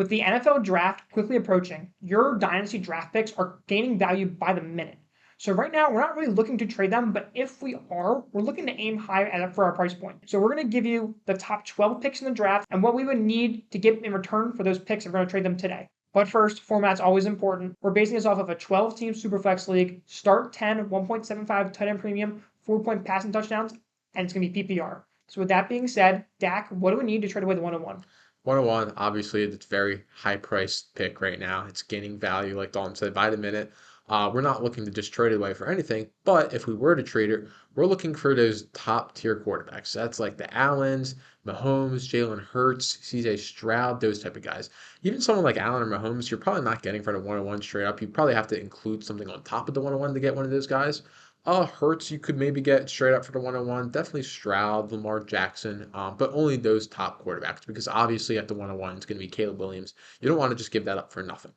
With the NFL draft quickly approaching, your dynasty draft picks are gaining value by the minute. So right now, we're not really looking to trade them, but if we are, we're looking to aim high for our price point. So we're going to give you the top 12 picks in the draft and what we would need to get in return for those picks if we're going to trade them today. But first, format's always important. We're basing this off of a 12-team Superflex league, start 10, 1.75 tight end premium, 4-point passing touchdowns, and it's going to be PPR. So with that being said, Dak, what do we need to trade away the 101? 101, obviously, it's a very high priced pick right now. It's gaining value, like Dalton said, by the minute. We're not looking to just trade it away for anything, but if we were to trade it, we're looking for those top tier quarterbacks. That's like the Allens, Mahomes, Jalen Hurts, CJ Stroud, those type of guys. Even someone like Allen or Mahomes, you're probably not getting for the 101 straight up. You probably have to include something on top of the 101 to get one of those guys. Hurts, you could maybe get straight up for the 101. Definitely Stroud, Lamar Jackson, but only those top quarterbacks because obviously at the 101 it's going to be Caleb Williams. You don't want to just give that up for nothing.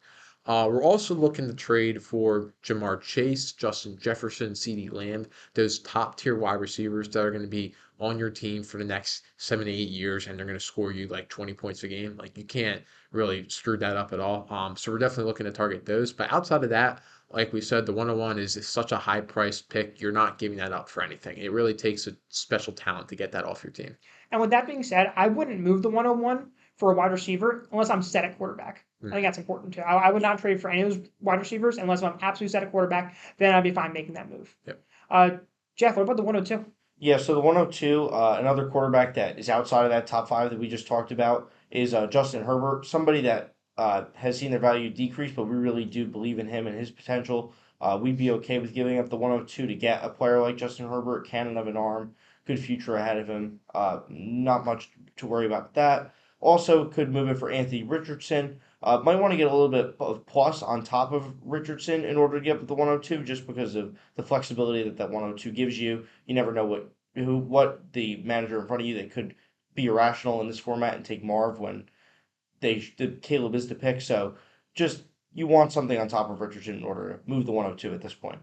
We're also looking to trade for Jamar Chase, Justin Jefferson, CeeDee Lamb, those top tier wide receivers that are going to be on your team for the next 7 to 8 years, and they're going to score you like 20 points a game. Like you can't really screw that up at all. So we're definitely looking to target those. But outside of that, like we said, the 101 is such a high price pick. You're not giving that up for anything. It really takes a special talent to get that off your team. And with that being said, I wouldn't move the 101 for a wide receiver unless I'm set at quarterback. I Mm. think that's important too. I would not trade for any of those wide receivers unless I'm absolutely set at quarterback. Then I'd be fine making that move. Yep. Uh, Jeff, what about the 102? Yeah, so the 102, another quarterback that is outside of that top five that we just talked about is Justin Herbert, somebody that has seen their value decrease, but we really do believe in him and his potential. We'd be okay with giving up the 102 to get a player like Justin Herbert, cannon of an arm, good future ahead of him. Not much to worry about that. Also, could move it for Anthony Richardson. Might want to get a little bit of plus on top of Richardson in order to get up the 102, just because of the flexibility that 102 gives you. You never know what the manager in front of you, they could be irrational in this format and take Marv when Caleb is the pick. So just you want something on top of Richardson in order to move the 102 at this point.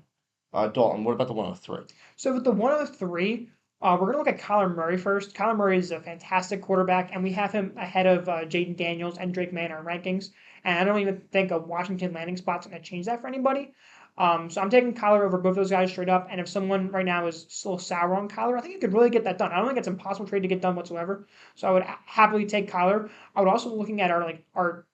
Dalton, what about the 103? So with the 103, we're going to look at Kyler Murray first. Kyler Murray is a fantastic quarterback, and we have him ahead of Jaden Daniels and Drake May in our rankings. And I don't even think a Washington landing spot's going to change that for anybody. So I'm taking Kyler over both those guys straight up. And if someone right now is still sour on Kyler, I think you could really get that done. I don't think it's an impossible trade to get done whatsoever. So I would happily take Kyler. I would also be looking at our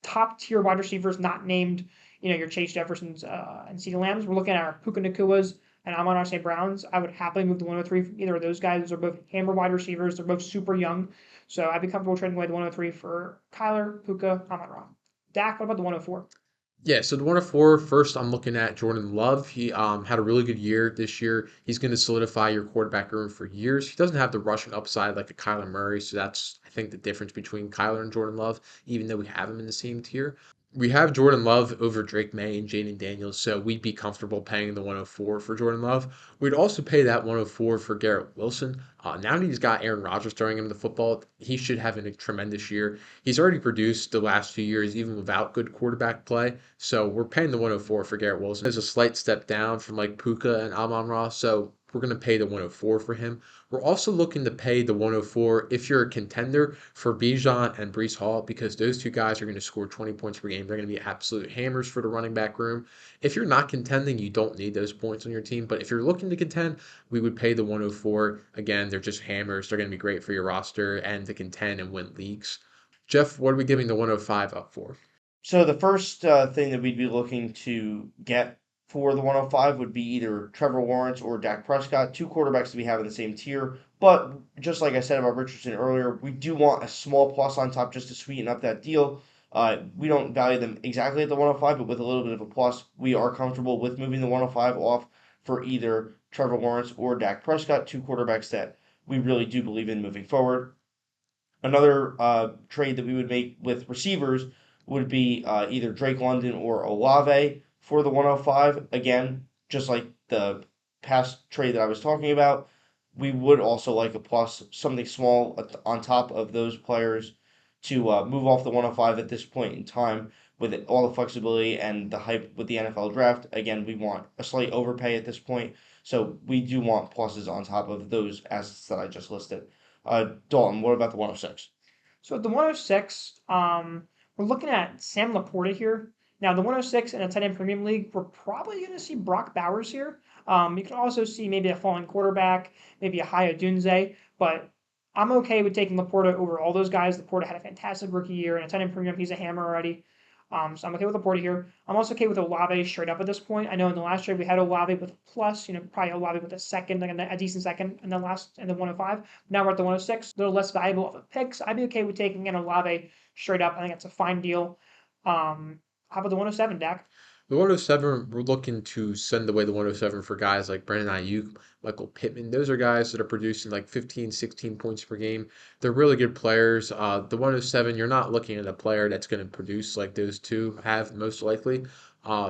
top tier wide receivers not named, your Chase Jeffersons and CeeDee Lambs. We're looking at our Puka Nakuas and Amon-Ra St. Browns. I would happily move the 103 for either of those guys. Those are both hammer wide receivers. They're both super young. So I'd be comfortable trading away the 103 for Kyler, Puka, Amon-Ra. Dak, what about the 104? Yeah, so the 104, first I'm looking at Jordan Love. He had a really good year this year. He's going to solidify your quarterback room for years. He doesn't have the rushing upside like a Kyler Murray, so that's, I think, the difference between Kyler and Jordan Love, even though we have him in the same tier. We have Jordan Love over Drake May and Jaden Daniels, so we'd be comfortable paying the 104 for Jordan Love. We'd also pay that 104 for Garrett Wilson. Now that he's got Aaron Rodgers throwing him the football, he should have a tremendous year. He's already produced the last 2 years, even without good quarterback play. So we're paying the 104 for Garrett Wilson. There's a slight step down from like Puka and Amon Ra, so we're going to pay the 104 for him. We're also looking to pay the 104 if you're a contender for Bijan and Brees Hall because those two guys are going to score 20 points per game. They're going to be absolute hammers for the running back room. If you're not contending, you don't need those points on your team. But if you're looking to contend, we would pay the 104. Again, they're just hammers. They're going to be great for your roster and to contend and win leagues. Jeff, what are we giving the 105 up for? So the first thing that we'd be looking to get for the 105 would be either Trevor Lawrence or Dak Prescott, two quarterbacks that we have in the same tier. But just like I said about Richardson earlier, we do want a small plus on top just to sweeten up that deal. We don't value them exactly at the 105, but with a little bit of a plus, we are comfortable with moving the 105 off for either Trevor Lawrence or Dak Prescott, two quarterbacks that we really do believe in moving forward. Another trade that we would make with receivers would be either Drake London or Olave for the 105. Again, just like the past trade that I was talking about, we would also like a plus, something small on top of those players to move off the 105 at this point in time with all the flexibility and the hype with the NFL draft. Again, we want a slight overpay at this point, so we do want pluses on top of those assets that I just listed. Dalton, what about the 106? So at the 106, We're looking at Sam Laporta here. Now, the 106 in a tight end premium league, we're probably going to see Brock Bowers here. You can also see maybe a falling quarterback, maybe a high Odunze, but I'm okay with taking Laporta over all those guys. Laporta had a fantastic rookie year, and a tight end premium, he's a hammer already. So I'm okay with Laporta here. I'm also okay with Olave straight up at this point. I know in the last trade we had Olave with a plus, probably Olave with a second, like a decent second in the 105. Now we're at the 106, a little less valuable of a pick. So I'd be okay with taking an Olave straight up. I think it's a fine deal. How about the 107, Dak? The 107, we're looking to send away the 107 for guys like Brandon Ayuk, Michael Pittman. Those are guys that are producing like 15, 16 points per game. They're really good players. The 107, you're not looking at a player that's going to produce like those two have most likely.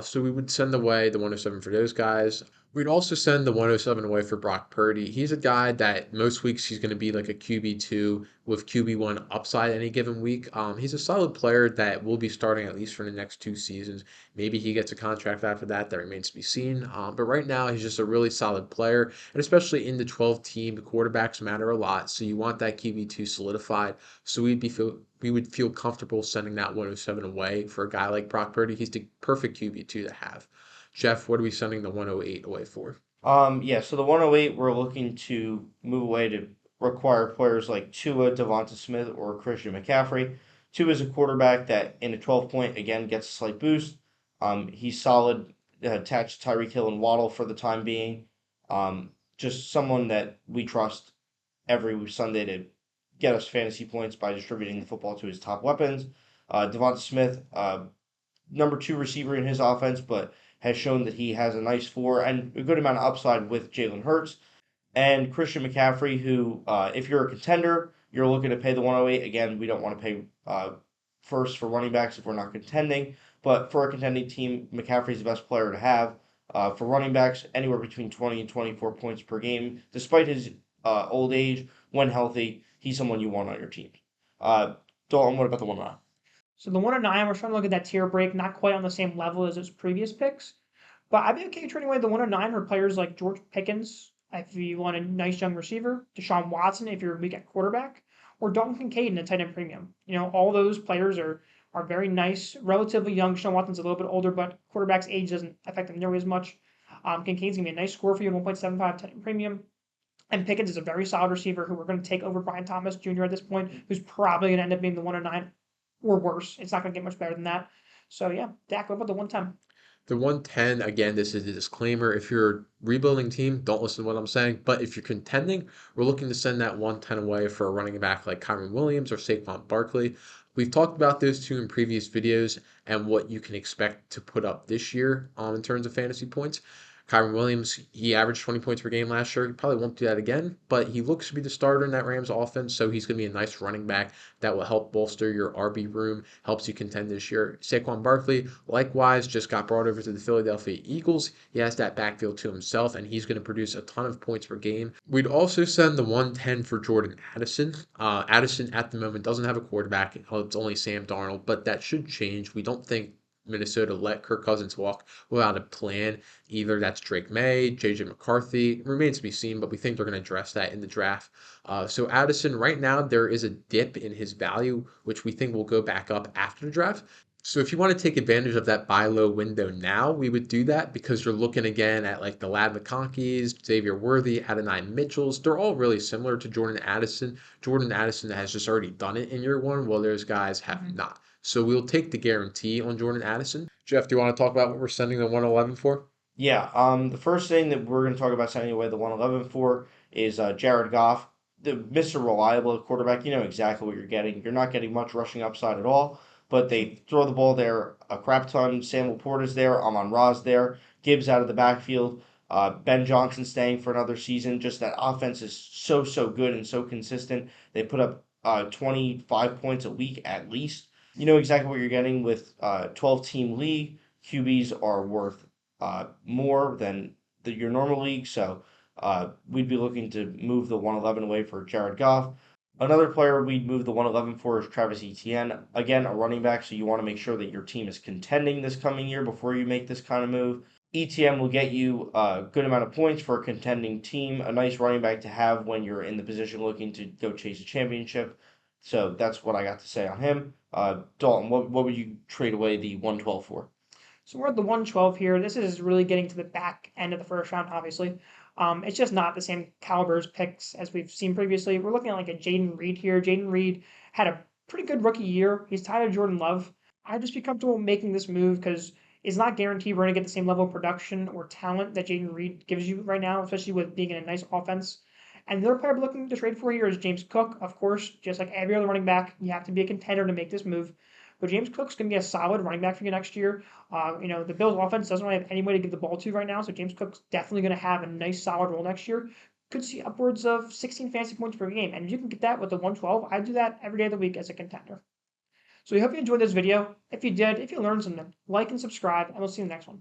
So we would send away the 107 for those guys. We'd also send the 107 away for Brock Purdy. He's a guy that most weeks he's going to be like a QB2 with QB1 upside any given week. He's a solid player that will be starting at least for the next 2 seasons. Maybe he gets a contract after that. That remains to be seen. But right now, he's just a really solid player. And especially in the 12 team, the quarterbacks matter a lot. So you want that QB2 solidified. So we would feel comfortable sending that 107 away for a guy like Brock Purdy. He's the perfect QB2 to have. Jeff, what are we sending the 108 away for? Yeah, so the 108, we're looking to move away to require players like Tua, Devonta Smith, or Christian McCaffrey. Tua is a quarterback that in a 12 point, again, gets a slight boost. He's solid, attached to Tyreek Hill and Waddle for the time being. Just someone that we trust every Sunday to get us fantasy points by distributing the football to his top weapons. Devonta Smith, number two receiver in his offense, but has shown that he has a nice floor and a good amount of upside with Jalen Hurts. And Christian McCaffrey, who, if you're a contender, you're looking to pay the 108. Again, we don't want to pay first for running backs if we're not contending. But for a contending team, McCaffrey's the best player to have. For running backs, anywhere between 20 and 24 points per game. Despite his old age, when healthy, he's someone you want on your team. Dalton, what about the 109? So the 109, we're trying to look at that tier break, not quite on the same level as those previous picks. But I'd be okay trading away the 109 for players like George Pickens if you want a nice young receiver, Deshaun Watson if you're weak at quarterback, or Dalton Kincaid in a tight end premium. All those players are very nice, relatively young. Deshaun Watson's a little bit older, but quarterback's age doesn't affect him nearly as much. Kincaid's gonna be a nice score for you at 1.75 tight end premium. And Pickens is a very solid receiver who we're going to take over Brian Thomas Jr. at this point, who's probably going to end up being the 109 or worse. It's not going to get much better than that. So yeah, Dak, what about the 110? The 110, again, this is a disclaimer. If you're a rebuilding team, don't listen to what I'm saying. But if you're contending, we're looking to send that 110 away for a running back like Kyron Williams or Saquon Barkley. We've talked about those two in previous videos and what you can expect to put up this year in terms of fantasy points. Kyron Williams, he averaged 20 points per game last year. He probably won't do that again, but he looks to be the starter in that Rams offense, so he's going to be a nice running back that will help bolster your RB room, helps you contend this year. Saquon Barkley, likewise, just got brought over to the Philadelphia Eagles. He has that backfield to himself, and he's going to produce a ton of points per game. We'd also send the 110 for Jordan Addison. Addison at the moment doesn't have a quarterback. It's only Sam Darnold, but that should change. We don't think Minnesota let Kirk Cousins walk without a plan. Either that's Drake May, JJ McCarthy. It remains to be seen, but we think they're going to address that in the draft. So Addison, right now, there is a dip in his value, which we think will go back up after the draft. So if you want to take advantage of that buy low window now, we would do that because you're looking again at like the Lad McConkeys, Xavier Worthy, Adonai Mitchells. They're all really similar to Jordan Addison. Jordan Addison has just already done it in year one, while those guys have not. So we'll take the guarantee on Jordan Addison. Jeff, do you want to talk about what we're sending the 111 for? Yeah, the first thing that we're going to talk about sending away the 111 for is Jared Goff, the Mr. Reliable quarterback. You know exactly what you're getting. You're not getting much rushing upside at all, but they throw the ball there a crap ton. Sam Laporta's there, Amon-Ra's there, Gibbs out of the backfield, Ben Johnson staying for another season. Just that offense is so good and so consistent. They put up 25 points a week at least. You know exactly what you're getting with 12-team league. QBs are worth more than your normal league, so we'd be looking to move the 111 away for Jared Goff. Another player we'd move the 111 for is Travis Etienne. Again, a running back, so you want to make sure that your team is contending this coming year before you make this kind of move. ETN will get you a good amount of points for a contending team, a nice running back to have when you're in the position looking to go chase a championship. So that's what I got to say on him. Dalton, what would you trade away the 112 for? So we're at the 112 here. This is really getting to the back end of the first round, obviously. It's just not the same caliber's picks as we've seen previously. We're looking at like a Jaden Reed here. Jaden Reed had a pretty good rookie year. He's tied to Jordan Love. I'd just be comfortable making this move because it's not guaranteed we're going to get the same level of production or talent that Jaden Reed gives you right now, especially with being in a nice offense. And the other player we're looking to trade for here is James Cook. Of course, just like every other running back, you have to be a contender to make this move. But James Cook's going to be a solid running back for you next year. The Bills' offense doesn't really have anybody to give the ball to right now, so James Cook's definitely going to have a nice, solid role next year. Could see upwards of 16 fantasy points per game, and if you can get that with the 112, I'd do that every day of the week as a contender. So we hope you enjoyed this video. If you did, if you learned something, like and subscribe, and we'll see you in the next one.